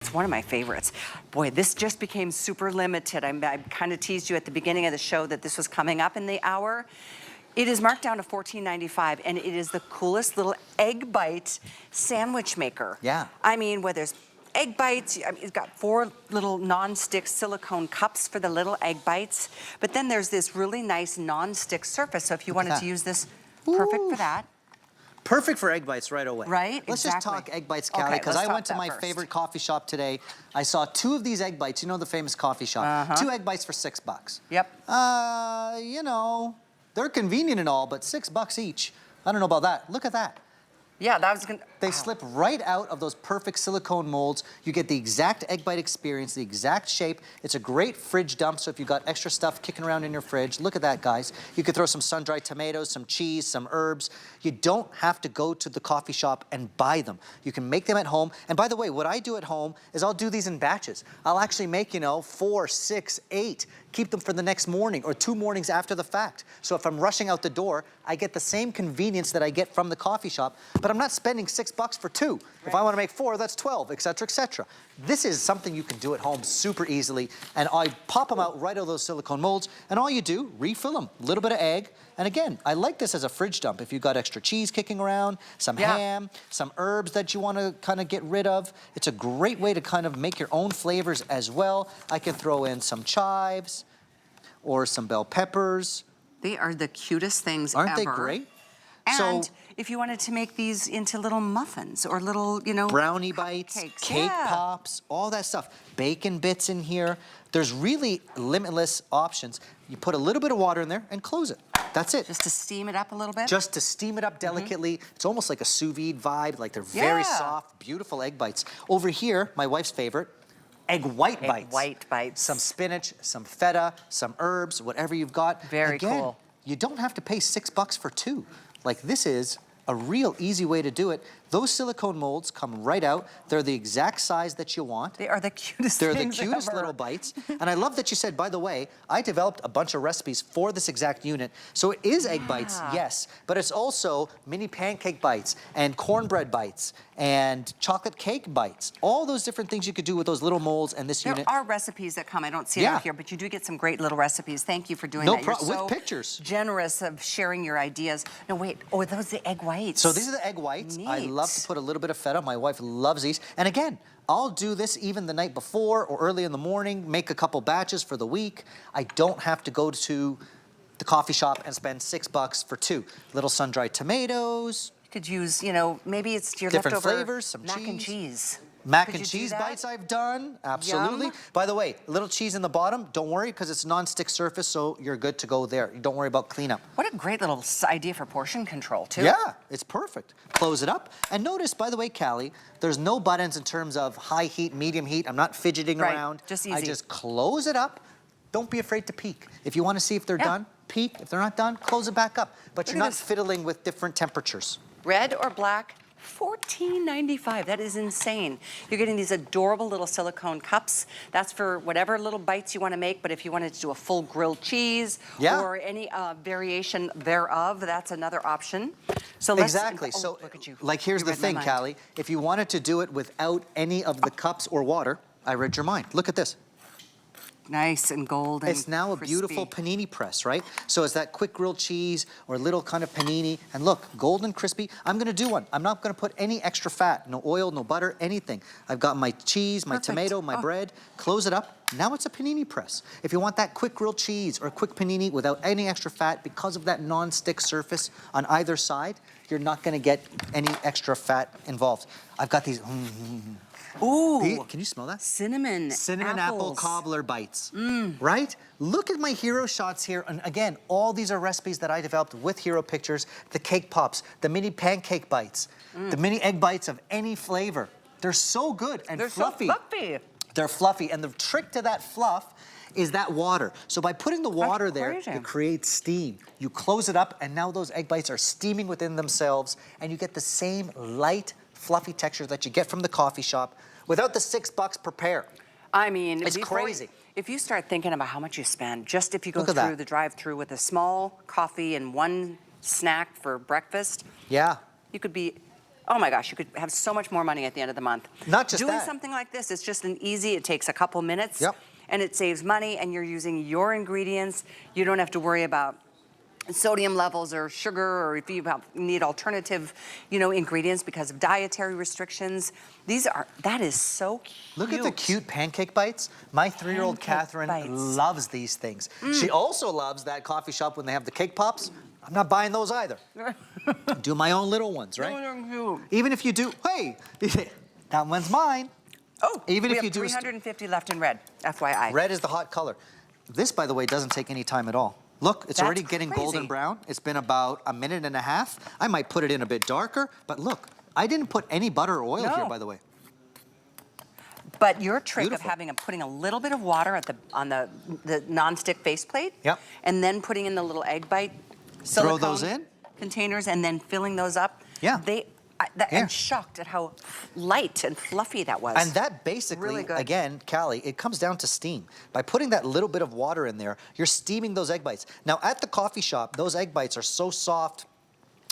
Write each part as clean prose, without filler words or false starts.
It's one of my favorites. Boy, this just became super limited. I kind of teased you at the beginning of the show that this was coming up in the hour. It is marked down to $14.95, and it is the coolest little egg bite sandwich maker. Yeah. I mean, where there's egg bites, I mean, it's got 4 little non-stick silicone cups for the little egg bites, but then there's this really nice non-stick surface, so if you wanted to use this, perfect for that. Perfect for egg bites right away. Right, Let's exactly. just talk egg bites, Callie, because I went to my favorite coffee shop today. I saw 2 of these egg bites. You know the famous coffee shop. 2 egg bites for $6. Yep. You know, they're convenient and all, but $6 each. I don't know about that. Look at that. Yeah, that was gonna... They slip right out of those perfect silicone molds. You get the exact egg bite experience, the exact shape. It's a great fridge dump, so if you've got extra stuff kicking around in your fridge, look at that, guys. You could throw some sun-dried tomatoes, some cheese, some herbs. You don't have to go to the coffee shop and buy them. You can make them at home. And by the way, what I do at home is I'll do these in batches. I'll actually make, you know, 4, 6, 8. Keep them for the next morning or 2 mornings after the fact. So if I'm rushing out the door, I get the same convenience that I get from the coffee shop, but I'm not spending $6 for 2. Right. If I want to make 4, that's 12, et cetera, et cetera. This is something you can do at home super easily, and I pop them out right out of those silicone molds, and all you do, refill them. A little bit of egg, and again, I like this as a fridge dump. If you've got extra cheese kicking around, some ham, some herbs that you want to kind of get rid of, it's a great way to kind of make your own flavors as well. I can throw in some chives or some bell peppers. They are the cutest things ever. Aren't they great? And so, if you wanted to make these into little muffins or little, you know, brownie bites, cake pops, all that stuff. Bacon bits in here. There's really limitless options. You put a little bit of water in there and close it. That's it. Just to steam it up a little bit? Just to steam it up delicately. It's almost like a sous vide vibe, like they're very soft, beautiful egg bites. Over here, my wife's favorite, egg white bites. Egg white bites. Some spinach, some feta, some herbs, whatever you've got. Very cool. You don't have to pay $6 for 2. Like, this is a real easy way to do it. Those silicone molds come right out. They're the exact size that you want. They are the cutest They're things the cutest ever. little bites. And I love that you said, by the way, I developed a bunch of recipes for this exact unit. So it is egg bites, yes, but it's also mini pancake bites and cornbread bites and chocolate cake bites. All those different things you could do with those little molds and this unit. There are recipes that come. I don't see it out here, but you do get some great little recipes. Thank you for doing No that. problem. You're so with pictures. Generous of sharing your ideas. No, wait. Oh, those are the egg whites. So these are the egg whites. Neat. I love to put a little bit of feta. My wife loves these. And again, I'll do this even the night before or early in the morning, make a couple batches for the week. I don't have to go to the coffee shop and spend $6 for 2. Little sun-dried tomatoes. You could use, you know, maybe it's your different leftover flavors, some mac and cheese. Mac and cheese bites I've done, absolutely. Yum. By the way, a little cheese in the bottom, don't worry, because it's non-stick surface, so you're good to go there. Don't worry about cleanup. What a great little idea for portion control, too. Yeah, it's perfect. Close it up. And notice, by the way, Callie, there's no buttons in terms of high heat, medium heat. I'm not fidgeting around. Just easy. I just close it up. Don't be afraid to peek. If you want to see if they're done, peek. If they're not done, close it back up. But you're not fiddling with different temperatures. Red or black? $14.95. That is insane. You're getting these adorable little silicone cups. That's for whatever little bites you want to make, but if you wanted to do a full grilled cheese or any variation thereof, that's another option. So let's, so look at you. Like, here's the thing, Callie. If you wanted to do it without any of the cups or water, I read your mind. Look at this. Nice and golden. It's now a beautiful panini press, right? So it's that quick grilled cheese or little kind of panini. And look, golden, crispy. I'm gonna do one. I'm not gonna put any extra fat, no oil, no butter, anything. I've got my cheese, my tomato, my bread. Close it up. Now it's a panini press. If you want that quick grilled cheese or a quick panini without any extra fat, because of that non-stick surface on either side, you're not gonna get any extra fat involved. I've got these. Ooh. Can you smell that? Cinnamon apple cobbler bites, right? Look at my hero shots here. And again, all these are recipes that I developed with hero pictures, the cake pops, the mini pancake bites, the mini egg bites of any flavor. They're so good and fluffy. They're so fluffy. They're fluffy. And the trick to that fluff is that water. So by putting the water there, it creates steam. You close it up, and now those egg bites are steaming within themselves, and you get the same light, fluffy texture that you get from the coffee shop without the $6 per pair. I mean, it's crazy. If you start thinking about how much you spend, just if you go through the drive-through with a small coffee and one snack for breakfast, you could be Oh my gosh, you could have so much more money at the end of the month. Not just Doing that. something like this, it's just an easy, it takes a couple minutes. Yep. And it saves money, and you're using your ingredients. You don't have to worry about sodium levels or sugar, or if you need alternative, ingredients because of dietary restrictions. That is so cute. Look at the cute pancake bites. My 3-year-old Pancake Catherine bites. loves these things. She also loves that coffee shop when they have the cake pops. I'm not buying those either. Do my own little ones, right? Even if you do, hey, that one's mine. Oh, even we if have you do 350 left in red, FYI. Red is the hot color. This, by the way, doesn't take any time at all. Look, it's That's already getting golden crazy. brown. It's been about a minute and a half. I might put it in a bit darker, but look, I didn't put any butter or oil here, by the way. But your trick Beautiful. of putting a little bit of water on the nonstick faceplate, Yep. and then putting in the little egg bite Throw silicone those in? containers, and then filling those up. Yeah. I'm shocked at how light and fluffy that was. And that basically, Really good. again, Callie, it comes down to steam. By putting that little bit of water in there, you're steaming those egg bites. Now, at the coffee shop, those egg bites are so soft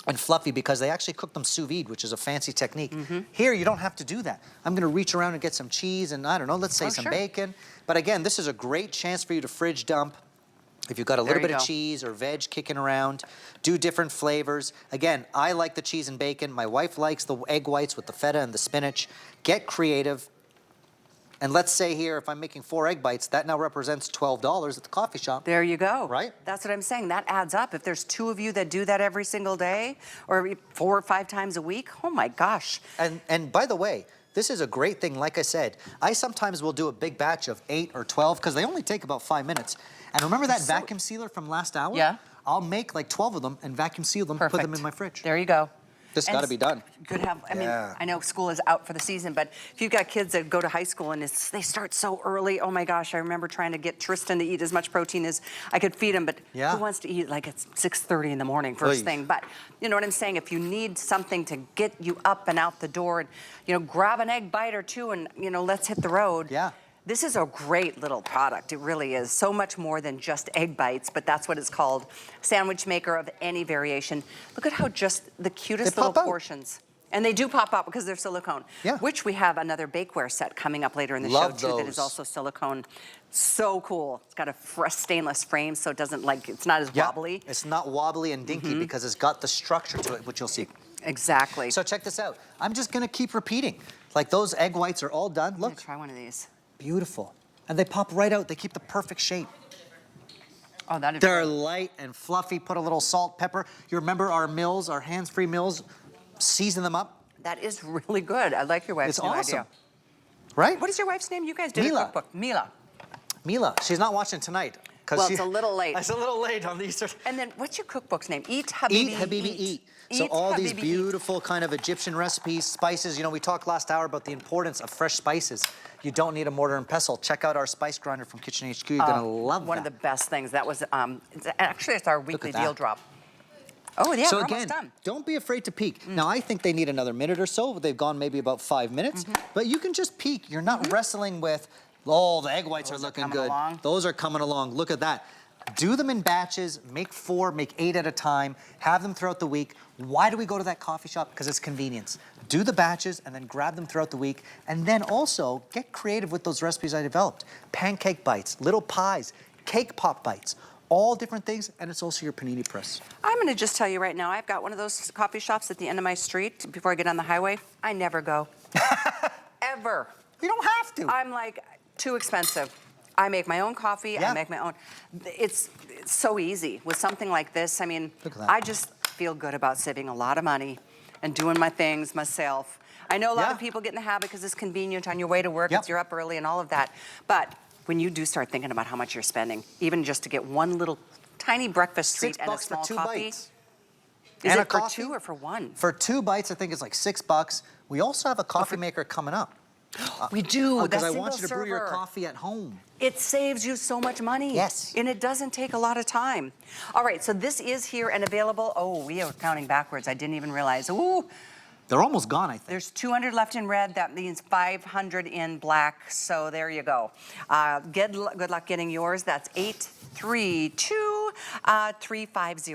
and fluffy because they actually cook them sous vide, which is a fancy technique. Here, you don't have to do that. I'm gonna reach around and get some cheese and, I don't know, let's say some sure. bacon. But again, this is a great chance for you to fridge dump. If you've got a little you bit of go. cheese or veg kicking around, do different flavors. Again, I like the cheese and bacon. My wife likes the egg whites with the feta and the spinach. Get creative. And let's say here, if I'm making 4 egg bites, that now represents $12 at the coffee shop. There you go. Right? That's what I'm saying. That adds up. If there's 2 of you that do that every single day, or 4 or 5 times a week, oh my gosh. And by the way, this is a great thing. Like I said, I sometimes will do a big batch of 8 or 12 because they only take about 5 minutes. And remember that vacuum sealer from last hour? Yeah. I'll make like 12 of them and vacuum seal them, Perfect. put them in my fridge. There you go. This got to be done. Could have, I mean, Yeah. I know school is out for the season, but if you've got kids that go to high school and they start so early, oh my gosh, I remember trying to get Tristan to eat as much protein as I could feed him, but Yeah. who wants to eat like at 6:30 in the morning, first Oy. thing? But you know what I'm saying? If you need something to get you up and out the door, and grab an egg bite or 2 and, let's hit the road. Yeah. This is a great little product. It really is. So much more than just egg bites, but that's what it's called. Sandwich maker of any variation. Look at how just the cutest They little pop out. portions. And they do pop out because they're silicone. Yeah. Which we have another bakeware set coming up later in the Love show too that is those. also silicone. So cool. It's got a stainless frame so it doesn't it's not as Yeah. wobbly. It's not wobbly and dinky because it's got the structure to it, which you'll see. Exactly. So check this out. I'm just going to keep repeating. Like those egg whites are all done. I'm gonna Look, try one of these. beautiful. And they pop right out. They keep the perfect shape. Oh, that is They're great. light and fluffy. Put a little salt, pepper. You remember our mills, our hands-free mills? Season them up. That is really good. I like your wife's It's new awesome. idea. Right? What is your wife's name? You guys did Mila. a cookbook. Mila. Mila, she's not watching tonight. Well, it's a little late. It's a little late on the Easter. And then what's your cookbook's name? Eat Habibi Eat, Habibi, eat. So Eat, all these Habibi, Eat. beautiful kind of Egyptian recipes, spices. We talked last hour about the importance of fresh spices. You don't need a mortar and pestle. Check out our spice grinder from Kitchen HQ. You're gonna love One that. of the best things. That was, it's our weekly that. deal drop. Oh, yeah, So we're again, almost done. don't be afraid to peek. Now, I think they need another minute or so. They've gone maybe about 5 minutes. But you can just peek. You're not wrestling with, oh, the egg whites Those are are looking coming good. along. Those are coming along. Look at that. Do them in batches. Make 4, make 8 at a time. Have them throughout the week. Why do we go to that coffee shop? Because it's convenience. Do the batches and then grab them throughout the week. And then also get creative with those recipes I developed. Pancake bites, little pies, cake pop bites. All different things, and it's also your panini press. I'm going to just tell you right now, I've got one of those coffee shops at the end of my street before I get on the highway. I never go. Ever. You don't have to. I'm like, too expensive. I make my own coffee. Yeah. I make my own. It's so easy with something like this. I mean, Look at that. I just feel good about saving a lot of money and doing my things myself. I know a lot of Yeah. people get in the habit because it's convenient on your way to work. Yep. You're up early and all of that. But when you do start thinking about how much you're spending, even just to get one little tiny breakfast treat and a $6 for small 2 coffee. bites. Is And a it for coffee? 2 or for 1? For 2 bites, I think it's like $6. We also have a coffee maker coming up. We do. Because the I want you single to brew your server. coffee at home. It saves you so much money. Yes. And it doesn't take a lot of time. All right, so this is here and available. Oh, we are counting backwards. I didn't even realize. Ooh, They're almost gone, I think. there's 200 left in red. That means 500 in black. So there you go. Good luck getting yours. That's 832 350.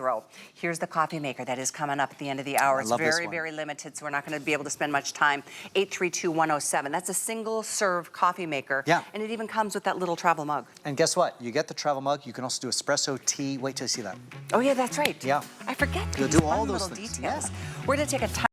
Here's the coffee maker that is coming up at the end of the hour. It's love this very, one. very limited, so we're not going to be able to spend much time. 832-107. That's a single-serve coffee maker. Yeah. And it even comes with that little travel mug. And guess what? You get the travel mug. You can also do espresso, tea. Wait till you see that. Oh, yeah, that's right. Yeah. I forget You'll these do all fun those little things. details. Yeah. We're going to take a time.